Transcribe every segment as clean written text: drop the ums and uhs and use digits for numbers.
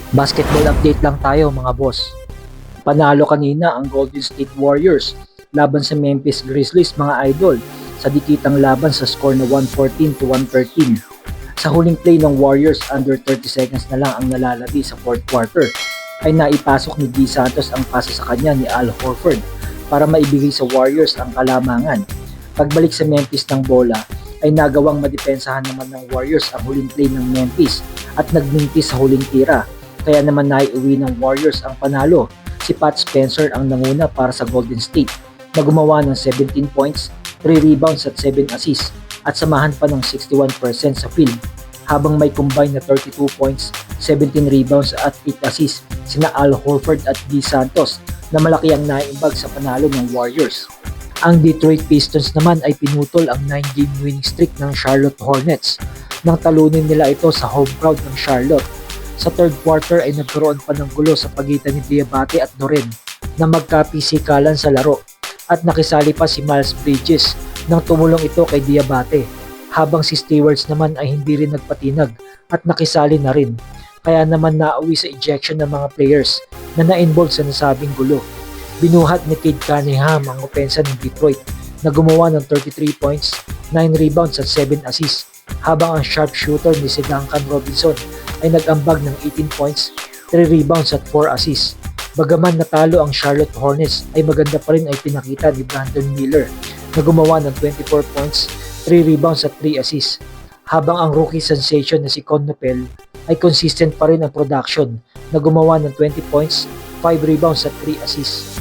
Basketball update lang tayo mga boss. Panalo kanina ang Golden State Warriors laban sa Memphis Grizzlies mga idol sa dikitang laban sa score na 114 to 113. Sa huling play ng Warriors, under 30 seconds na lang ang nalalabi sa fourth quarter, ay naipasok ni Di Santos ang pase sa kanya ni Al Horford para maibigay sa Warriors ang kalamangan. Pagbalik sa Memphis ng bola, ay nagawang madepensahan naman ng Warriors ang huling play ng Memphis at nagmintis sa huling tira. Kaya naman naiuwi ng Warriors ang panalo. Si Pat Spencer ang nanguna para sa Golden State na gumawa ng 17 points, 3 rebounds at 7 assists at samahan pa ng 61% sa field, habang may combined na 32 points, 17 rebounds at 8 assists sina Al Horford at Di Santos na malaki ang naiimbag sa panalo ng Warriors. Ang Detroit Pistons naman ay pinutol ang 9-game winning streak ng Charlotte Hornets nang talunin nila ito sa home crowd ng Charlotte. Sa third quarter ay nagkaroon pa ng gulo sa pagitan ni Diabate at Doren na magkapisikalan sa laro, at nakisali pa si Miles Bridges nang tumulong ito kay Diabate, habang si Stewards naman ay hindi rin nagpatinag at nakisali na rin. Kaya naman nauwi sa ejection ng mga players na na-involve sa nasabing gulo. Binuhat ni Cade Cunningham ang opensa ng Detroit na gumawa ng 33 points, 9 rebounds at 7 assists, habang ang sharpshooter ni si Duncan Robinson ay nag-ambag ng 18 points, 3 rebounds at 4 assists. Bagaman natalo ang Charlotte Hornets, ay maganda pa rin ay pinakita ni Brandon Miller na gumawa ng 24 points, 3 rebounds at 3 assists, habang ang rookie sensation na si Connopel ay consistent pa rin ang production na gumawa ng 20 points, 5 rebounds at 3 assists.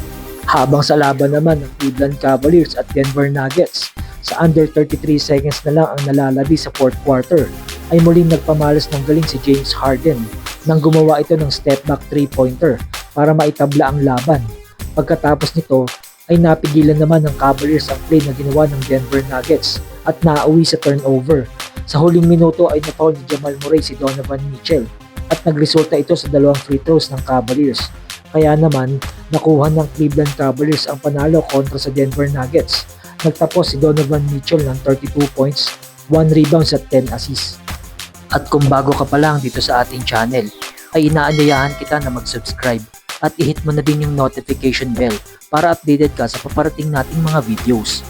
Habang sa laban naman ng Cleveland Cavaliers at Denver Nuggets, sa under 33 seconds na lang ang nalalabi sa fourth quarter, ay muling nagpamalas ng galing si James Harden nang gumawa ito ng step back 3-pointer para maitabla ang laban. Pagkatapos nito ay napigilan naman ng Cavaliers ang play na ginawa ng Denver Nuggets at nauwi sa turnover. Sa huling minuto ay napaul ni Jamal Murray si Donovan Mitchell at nagresulta ito sa 2 free throws ng Cavaliers. Kaya naman nakuha ng Cleveland Cavaliers ang panalo kontra sa Denver Nuggets. Nagtapos si Donovan Mitchell ng 32 points, 1 rebounds at 10 assists. At kung bago ka pa lang dito sa ating channel, ay inaanyayahan kita na mag-subscribe at i-hit mo na din yung notification bell para updated ka sa paparating nating mga videos.